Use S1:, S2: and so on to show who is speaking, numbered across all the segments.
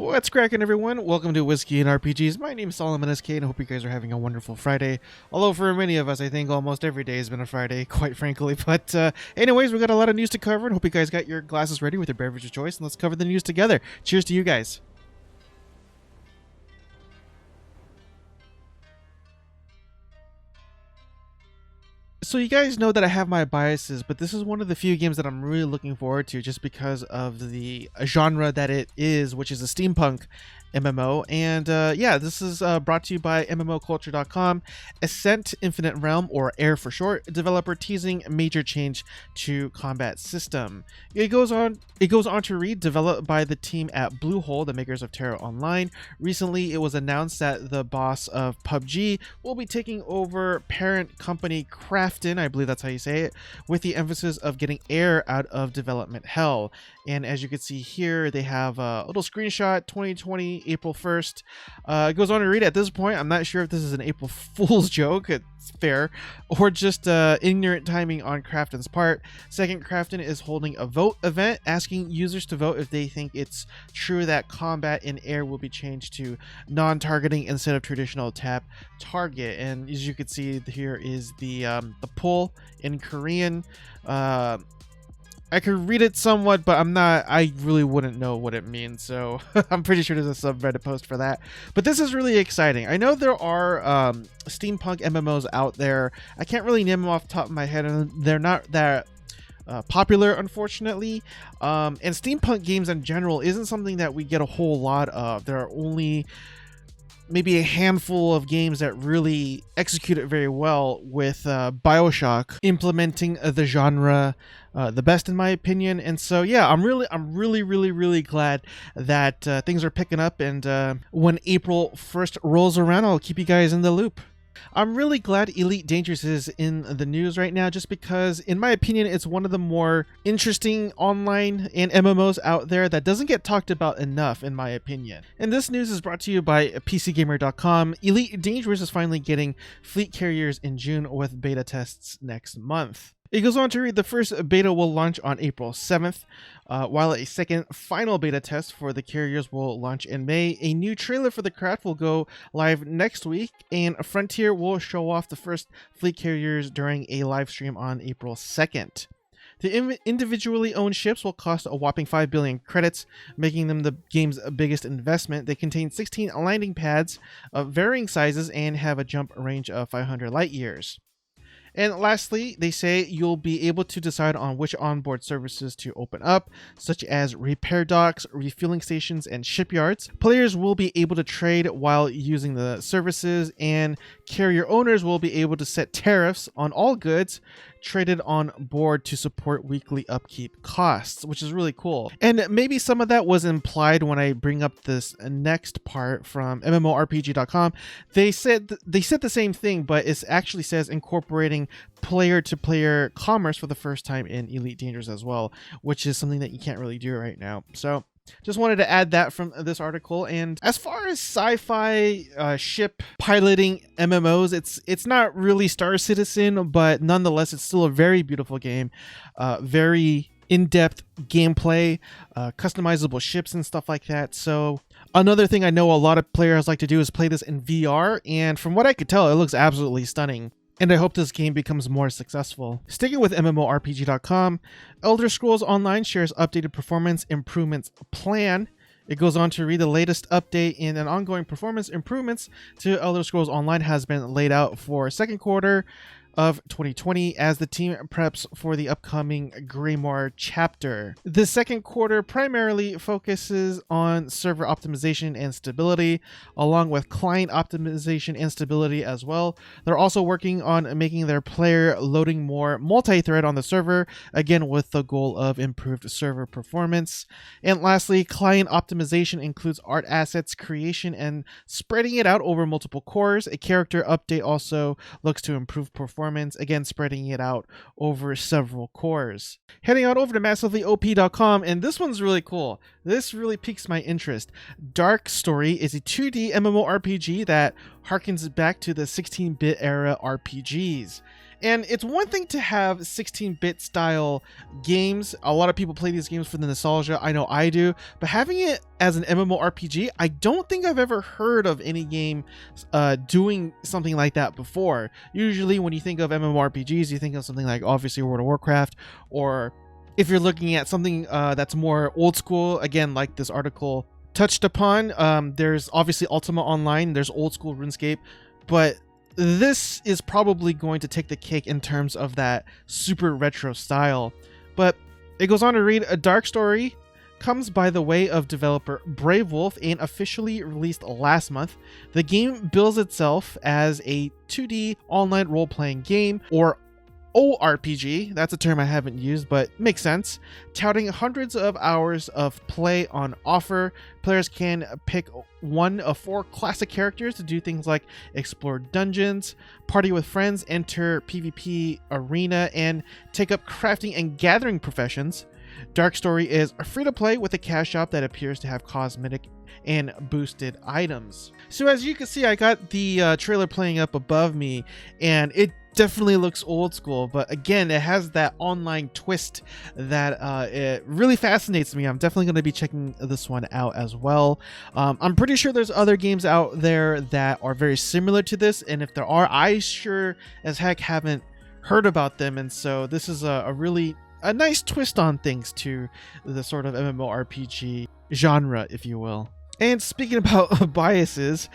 S1: What's cracking, everyone? Welcome to Whiskey and RPGs. My name is Solomon SK, and I hope you guys are having a wonderful Friday. Although for many of us, I think almost every day has been a Friday, quite frankly. But anyways, we got a lot of news to cover, and hope you guys got your glasses ready with your beverage of choice, and let's cover the news together. Cheers to you guys. So you guys know that I have my biases, but this is one of the few games that I'm really looking forward to just because of the genre that it is, which is a steampunk MMO. And yeah, this is brought to you by MMOculture.com. Ascent Infinite Realm, or AIR for short, developer teasing major change to combat system. It goes on to read, developed by the team at Bluehole, the makers of TERA Online. Recently, it was announced that the boss of PUBG will be taking over parent company Krafton, I believe that's how you say it, with the emphasis of getting AIR out of development hell. And as you can see here, they have a little screenshot, 2020, April 1st. It goes on to read, at this point, I'm not sure if this is an April Fool's joke, it's fair, or just ignorant timing on Krafton's part. Second, Krafton is holding a vote event, asking users to vote if they think it's true that combat in AIR will be changed to non-targeting instead of traditional tap target. And as you can see, here is the poll in Korean. I could read it somewhat, but I really wouldn't know what it means, so I'm pretty sure there's a subreddit post for that. But this is really exciting. I know there are steampunk MMOs out there. I can't really name them off the top of my head, and they're not that popular, unfortunately. And steampunk games in general isn't something that we get a whole lot of. There are only maybe a handful of games that really execute it very well, with BioShock implementing the genre the best, in my opinion. And so yeah, I'm really glad that things are picking up, and when April 1st rolls around, I'll keep you guys in the loop. I'm really glad Elite Dangerous is in the news right now, just because, in my opinion, it's one of the more interesting online and MMOs out there that doesn't get talked about enough, in my opinion. And this news is brought to you by PCGamer.com. Elite Dangerous is finally getting fleet carriers in June, with beta tests next month. It goes on to read, the first beta will launch on April 7th, while a second final beta test for the carriers will launch in May. A new trailer for the craft will go live next week, and Frontier will show off the first fleet carriers during a live stream on April 2nd. The individually owned ships will cost a whopping 5 billion credits, making them the game's biggest investment. They contain 16 landing pads of varying sizes and have a jump range of 500 light years. And lastly, they say you'll be able to decide on which onboard services to open up, such as repair docks, refueling stations, and shipyards. Players will be able to trade while using the services, and carrier owners will be able to set tariffs on all goods traded on board to support weekly upkeep costs, which is really cool. And maybe some of that was implied when I bring up this next part from MMORPG.com. They said the same thing, but it actually says incorporating player-to-player commerce for the first time in Elite Dangerous as well, which is something that you can't really do right now. So just wanted to add that from this article. And as far as sci-fi ship piloting MMOs, it's not really Star Citizen, but nonetheless, it's still a very beautiful game. Very in-depth gameplay, customizable ships and stuff like that. So another thing I know a lot of players like to do is play this in VR, and from what I could tell, it looks absolutely stunning. And I hope this game becomes more successful. Sticking with MMORPG.com, Elder Scrolls Online shares updated performance improvements plan. It goes on to read, the latest update in an ongoing performance improvements to Elder Scrolls Online has been laid out for second quarter of 2020 as the team preps for the upcoming Grimoire chapter. The second quarter primarily focuses on server optimization and stability, along with client optimization and stability as well. They're also working on making their player loading more multi-thread on the server, again with the goal of improved server performance. And lastly, client optimization includes art assets creation and spreading it out over multiple cores. A character update also looks to improve performance, again spreading it out over several cores. Heading on over to massivelyop.com, and this one's really cool. This really piques my interest. DarkStory is a 2D MMORPG that harkens back to the 16-bit era RPGs. And it's one thing to have 16-bit style games. A lot of people play these games for the nostalgia. I know I do. But having it as an MMORPG, I don't think I've ever heard of any game doing something like that before. Usually when you think of MMORPGs, you think of something like obviously World of Warcraft, or if you're looking at something that's more old school, again, like this article touched upon, there's obviously Ultima Online, there's old school RuneScape, but this is probably going to take the cake in terms of that super retro style. But it goes on to read, a DarkStory comes by the way of developer Brave Wolf and officially released last month. The game bills itself as a 2D online role-playing game, or ORPG, that's a term I haven't used, but makes sense. Touting hundreds of hours of play on offer, players can pick one of 4 classic characters to do things like explore dungeons, party with friends, enter PvP arena, and take up crafting and gathering professions. DarkStory is free to play with a cash shop that appears to have cosmetic and boosted items. So as you can see, I got the trailer playing up above me, and it definitely looks old school, but again, it has that online twist that it really fascinates me. I'm definitely going to be checking this one out as well. I'm pretty sure there's other games out there that are very similar to this, and if there are, I sure as heck haven't heard about them, and so this is a really nice twist on things to the sort of MMORPG genre, if you will. And speaking about biases,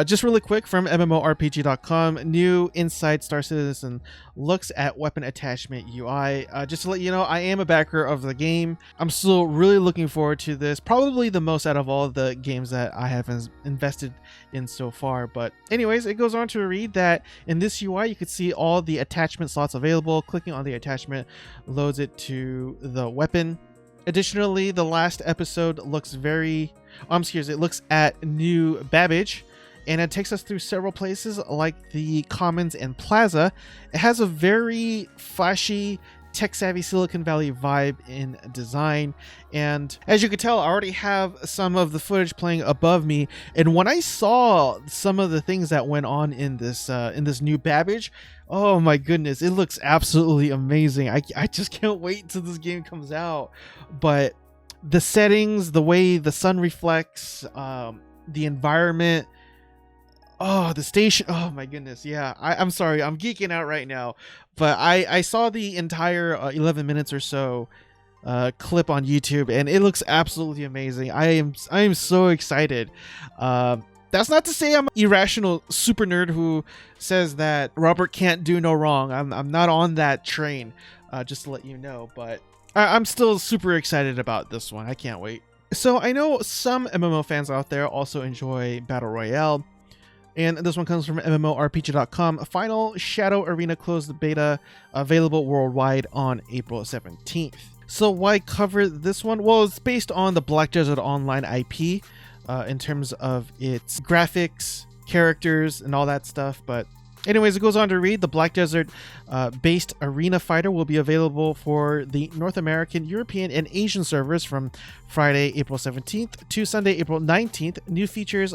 S1: just really quick from MMORPG.com, new Inside Star Citizen looks at weapon attachment UI. Just to let you know, I am a backer of the game. I'm still really looking forward to this. Probably the most out of all the games that I have invested in so far. But anyways, it goes on to read that in this UI, you could see all the attachment slots available. Clicking on the attachment loads it to the weapon. Additionally, the last episode looks it looks at new Babbage, and it takes us through several places like the Commons and Plaza. It has a very flashy, tech-savvy Silicon Valley vibe in design, and as you can tell, I already have some of the footage playing above me, and when I saw some of the things that went on in this new Babbage, oh my goodness, it looks absolutely amazing. I just can't wait till this game comes out. But the settings, the way the sun reflects, the environment, the station, oh my goodness, yeah. I'm sorry, I'm geeking out right now, but I saw the entire 11 minutes or so clip on YouTube, and it looks absolutely amazing. I am so excited. That's not to say I'm an irrational super nerd who says that Robert can't do no wrong. I'm not on that train, just to let you know, but I'm still super excited about this one. I can't wait. So I know some MMO fans out there also enjoy Battle Royale, and this one comes from MMORPG.com. Final Shadow Arena closed beta available worldwide on April 17th. So why cover this one? Well, it's based on the Black Desert Online IP in terms of its graphics, characters, and all that stuff, but anyways, it goes on to read, the Black Desert based Arena Fighter will be available for the North American, European, and Asian servers from Friday, April 17th to Sunday, April 19th. New features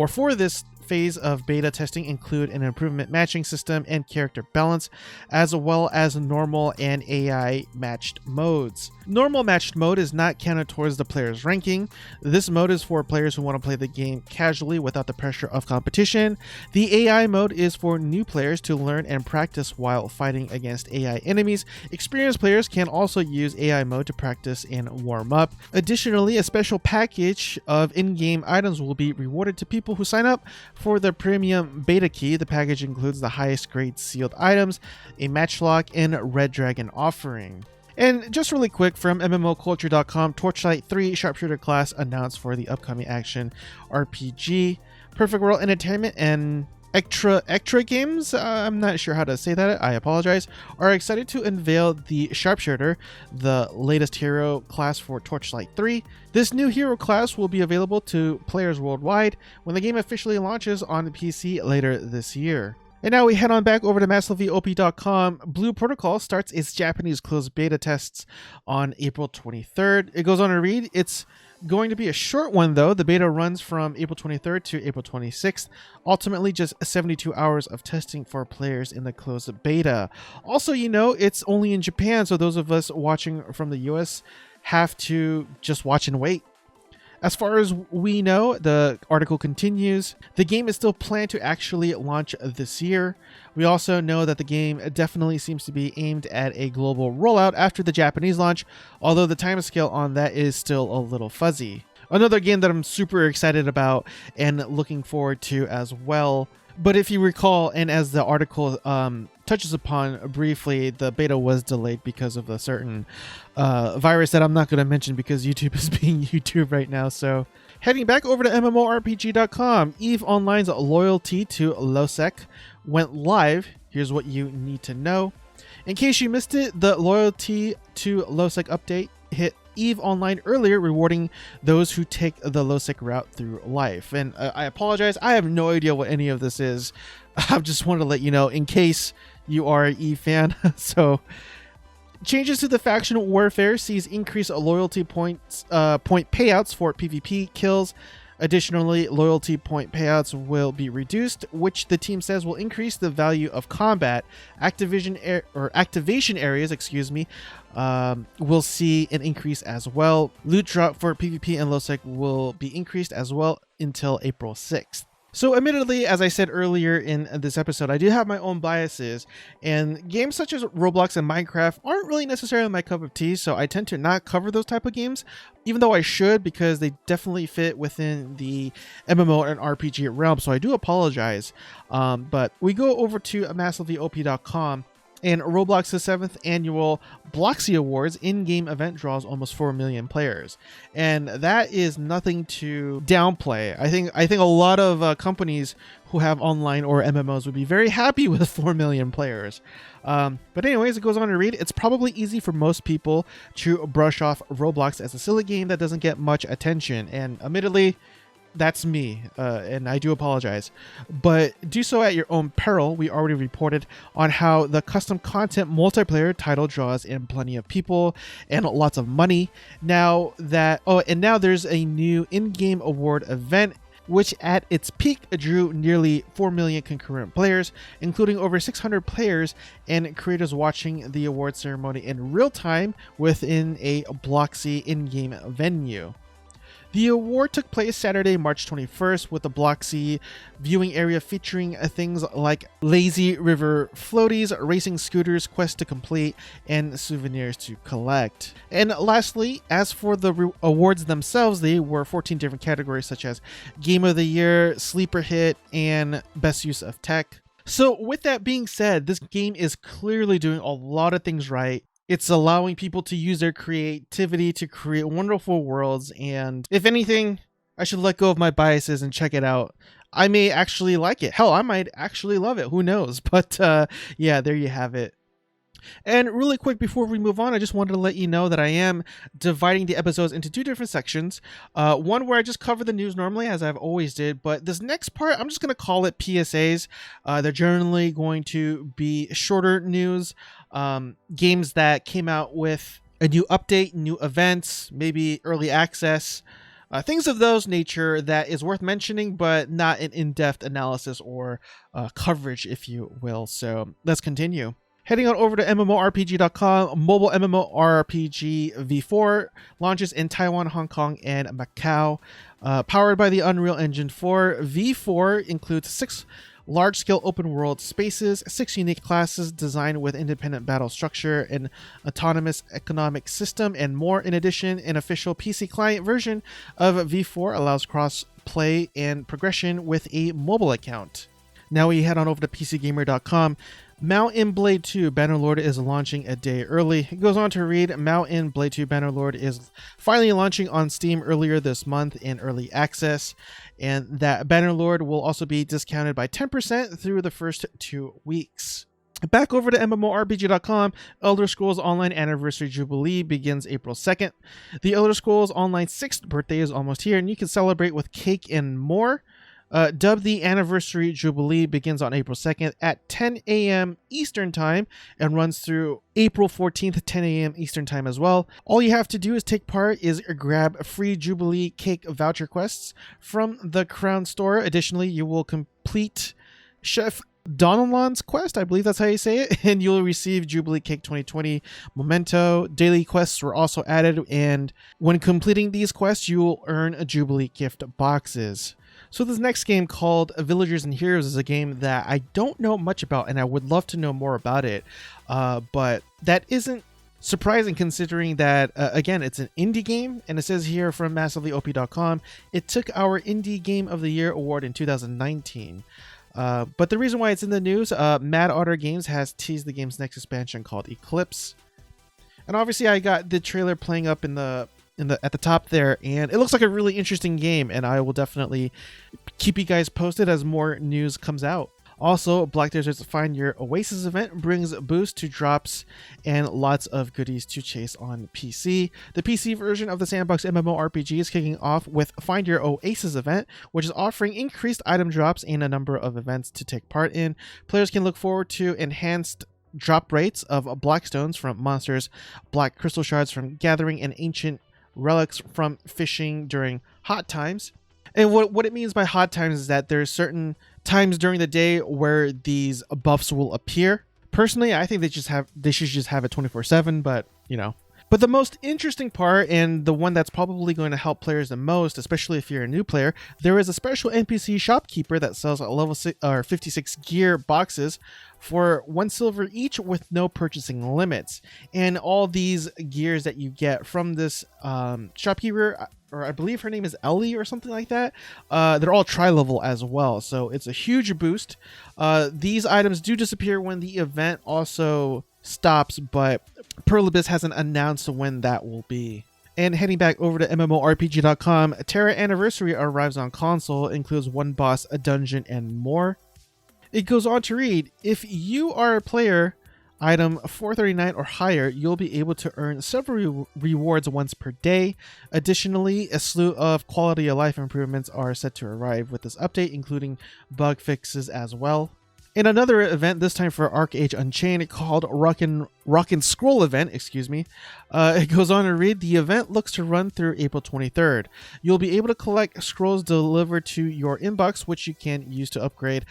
S1: for this phase of beta testing include an improvement matching system and character balance, as well as normal and AI matched modes. Normal matched mode is not counted towards the player's ranking. This mode is for players who want to play the game casually without the pressure of competition. The AI mode is for new players to learn and practice while fighting against AI enemies. Experienced players can also use AI mode to practice and warm up. Additionally, a special package of in-game items will be rewarded to people who sign up for the premium beta key. The package includes the highest grade sealed items, a matchlock, and Red Dragon offering. And just really quick from MMOculture.com, Torchlight 3 Sharpshooter class announced for the upcoming action RPG. Perfect World Entertainment and Extra Games, I'm not sure how to say that, I apologize, are excited to unveil the Sharpshooter, the latest hero class for Torchlight 3. This new hero class will be available to players worldwide when the game officially launches on the PC later this year. And now we head on back over to MassivelyOP.com. Blue Protocol starts its Japanese closed beta tests on April 23rd. It goes on to read, it's Going to be a short one though. The beta runs from April 23rd to April 26th. Ultimately, just 72 hours of testing for players in the closed beta. Also, it's only in Japan, so those of us watching from the US have to just watch and wait. As far as we know, the article continues, the game is still planned to actually launch this year. We also know that the game definitely seems to be aimed at a global rollout after the Japanese launch, although the timescale on that is still a little fuzzy. Another game that I'm super excited about and looking forward to as well. But if you recall, and as the article touches upon briefly, the beta was delayed because of a certain virus that I'm not going to mention because YouTube is being YouTube right now. So heading back over to MMORPG.com, EVE Online's loyalty to Lowsec went live. Here's what you need to know. In case you missed it, the loyalty to Lowsec update hit EVE Online earlier, rewarding those who take the Lowsec route through life. And I apologize, I have no idea what any of this is. I just wanted to let you know in case you are an EVE fan. So changes to the faction warfare sees increased loyalty point payouts for PvP kills. Additionally, loyalty point payouts will be reduced, which the team says will increase the value of combat. Activation areas, will see an increase as well. Loot drop for PvP and Lowsec will be increased as well until April 6th. So admittedly, as I said earlier in this episode, I do have my own biases, and games such as Roblox and Minecraft aren't really necessarily my cup of tea, so I tend to not cover those type of games, even though I should, because they definitely fit within the MMO and RPG realm, so I do apologize. But we go over to massivelyop.com, and Roblox's 7th annual Bloxy Awards in-game event draws almost 4 million players, and that is nothing to downplay. I think a lot of companies who have online or MMOs would be very happy with 4 million players. But anyways, it goes on to read, it's probably easy for most people to brush off Roblox as a silly game that doesn't get much attention, and admittedly, that's me, and I do apologize, but do so at your own peril. We already reported on how the custom content multiplayer title draws in plenty of people and lots of money. Now there's a new in-game award event, which at its peak drew nearly 4 million concurrent players, including over 600 players and creators watching the award ceremony in real time within a Bloxy in-game venue. The award took place Saturday, March 21st, with the Bloxy viewing area featuring things like lazy river floaties, racing scooters, quests to complete, and souvenirs to collect. And lastly, as for the awards themselves, they were 14 different categories such as Game of the Year, Sleeper Hit, and Best Use of Tech. So with that being said, this game is clearly doing a lot of things right. It's allowing people to use their creativity to create wonderful worlds, and if anything, I should let go of my biases and check it out. I may actually like it. Hell, I might actually love it. Who knows? But yeah, there you have it. And really quick before we move on, I just wanted to let you know that I am dividing the episodes into two different sections. One where I just cover the news normally, as I've always did, but this next part, I'm just going to call it PSAs. They're generally going to be shorter news, games that came out with a new update, new events, maybe early access, things of those nature that is worth mentioning, but not an in-depth analysis or coverage, if you will. So let's continue. Heading on over to MMORPG.com, mobile MMORPG V4 launches in Taiwan, Hong Kong, and Macau. Powered by the Unreal Engine 4, V4 includes 6 large-scale open-world spaces, 6 unique classes designed with independent battle structure, an autonomous economic system, and more. In addition, an official PC client version of V4 allows cross-play and progression with a mobile account. Now we head on over to PCGamer.com. Mount & Blade 2 Bannerlord is launching a day early. It goes on to read, Mount & Blade 2 Bannerlord is finally launching on Steam earlier this month in early access, and that Bannerlord will also be discounted by 10% through the first 2 weeks. Back over to MMORPG.com, Elder Scrolls Online Anniversary Jubilee begins April 2nd. The Elder Scrolls Online 6th birthday is almost here, and you can celebrate with cake and more. Dubbed the Anniversary Jubilee, begins on April 2nd at 10 a.m. Eastern Time and runs through April 14th at 10 a.m. Eastern Time as well. All you have to do is take part is grab free Jubilee cake voucher quests from the Crown store. Additionally, you will complete Chef Donalon's quest, I believe that's how you say it, and you'll receive Jubilee Cake 2020 memento. Daily quests were also added, and when completing these quests, you will earn a Jubilee gift boxes. So this next game, called Villagers and Heroes, is a game that I don't know much about, and I would love to know more about it, but that isn't surprising considering that, again, it's an indie game, and it says here from MassivelyOP.com, it took our Indie Game of the Year award in 2019. But the reason why it's in the news, Mad Otter Games has teased the game's next expansion called Eclipse. And obviously I got the trailer playing up at the top there, and it looks like a really interesting game, and I will definitely keep you guys posted as more news comes out. Also, Black Desert's Find Your Oasis event brings a boost to drops and lots of goodies to chase on PC. The PC version of the Sandbox MMORPG is kicking off with Find Your Oasis event, which is offering increased item drops and a number of events to take part in. Players can look forward to enhanced drop rates of Blackstones from monsters, Black Crystal Shards from gathering, and ancient relics from fishing during hot times. And what it means by hot times is that there's certain times during the day where these buffs will appear. Personally, I think they should just have it 24/7, but you know. But the most interesting part, and the one that's probably going to help players the most, especially if you're a new player, there is a special NPC shopkeeper that sells level 56 gear boxes for 1 silver each with no purchasing limits. And all these gears that you get from this shopkeeper, or I believe her name is Ellie or something like that, they're all tri-level as well, so it's a huge boost. These items do disappear when the event also stops, but Perlibis hasn't announced when that will be. And heading back over to MMORPG.com, TERA Anniversary arrives on console, includes 1 boss, a dungeon, and more. It goes on to read, if you are a player item 439 or higher, you'll be able to earn several rewards once per day. Additionally, a slew of quality of life improvements are set to arrive with this update, including bug fixes as well. In another event, this time for ArcheAge Unchained, called Rock and Scroll event, it goes on to read, the event looks to run through April 23rd. You'll be able to collect scrolls delivered to your inbox, which you can use to upgrade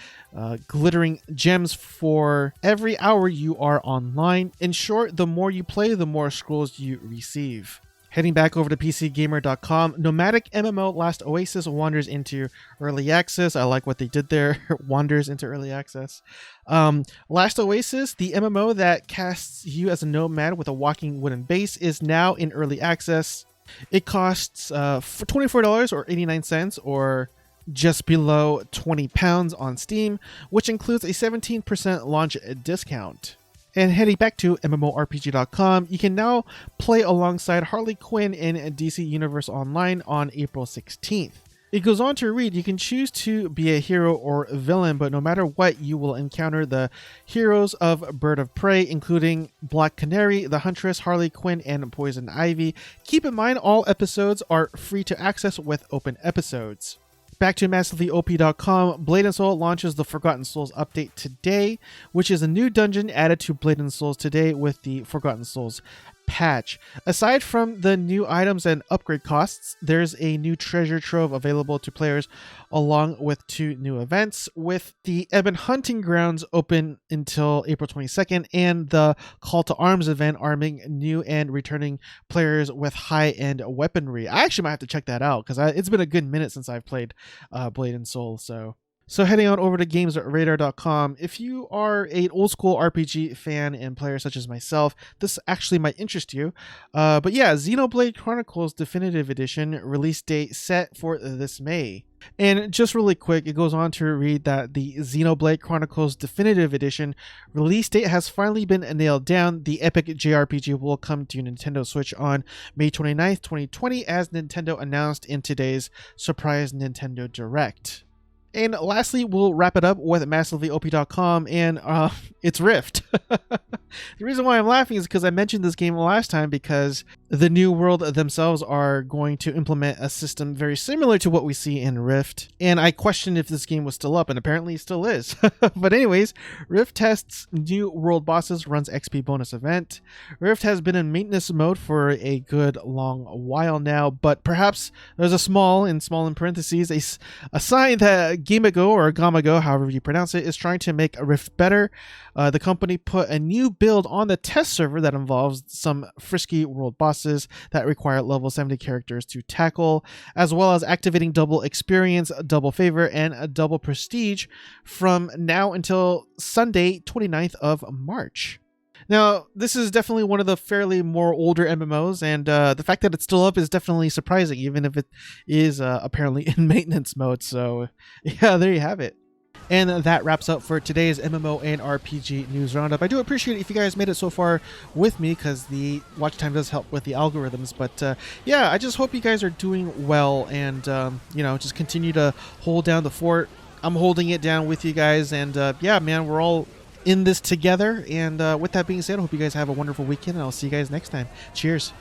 S1: glittering gems for every hour you are online. In short, the more you play, the more scrolls you receive. Heading back over to PCGamer.com, Nomadic MMO Last Oasis wanders into early access. I like what they did there, wanders into early access. Last Oasis, the MMO that casts you as a nomad with a walking wooden base, is now in early access. It costs for $24 or 89 cents, or just below £20 on Steam, which includes a 17% launch discount. And heading back to MMORPG.com, you can now play alongside Harley Quinn in DC Universe Online on April 16th. It goes on to read, you can choose to be a hero or a villain, but no matter what, you will encounter the heroes of Bird of Prey, including Black Canary, the Huntress, Harley Quinn, and Poison Ivy. Keep in mind, all episodes are free to access with open episodes. Back to MassivelyOP.com, Blade & Soul launches the Forgotten Souls update today, which is a new dungeon added to Blade & Souls today with the Forgotten Souls patch. Aside from the new items and upgrade costs, there's a new treasure trove available to players along with 2 new events, with the Ebon Hunting Grounds open until April 22nd and the Call to Arms event arming new and returning players with high-end weaponry. I actually might have to check that out because it's been a good minute since I've played Blade & Soul, So heading on over to GamesRadar.com, if you are an old school RPG fan and player such as myself, this actually might interest you. But yeah, Xenoblade Chronicles Definitive Edition release date set for this May. And just really quick, it goes on to read that the Xenoblade Chronicles Definitive Edition release date has finally been nailed down. The epic JRPG will come to Nintendo Switch on May 29th, 2020, as Nintendo announced in today's surprise Nintendo Direct. And lastly, we'll wrap it up with MassivelyOP.com and it's Rift. The reason why I'm laughing is because I mentioned this game last time because The New World themselves are going to implement a system very similar to what we see in Rift, and I questioned if this game was still up, and apparently it still is. But anyways, Rift tests New World bosses, runs XP bonus event. Rift has been in maintenance mode for a good long while now, but perhaps there's a small in parentheses, a sign that Gamago or Gamago, however you pronounce it, is trying to make Rift better. The company put a new build on the test server that involves some frisky world bosses that require level 70 characters to tackle, as well as activating double experience, double favor, and a double prestige from now until Sunday, 29th of March. Now, this is definitely one of the fairly more older MMOs, and the fact that it's still up is definitely surprising, even if it is apparently in maintenance mode. So yeah, there you have it. And that wraps up for today's MMO and RPG news roundup. I do appreciate it if you guys made it so far with me, because the watch time does help with the algorithms. But yeah, I just hope you guys are doing well, and you know, just continue to hold down the fort. I'm holding it down with you guys, and yeah, man, we're all in this together. And with that being said, I hope you guys have a wonderful weekend, and I'll see you guys next time. Cheers.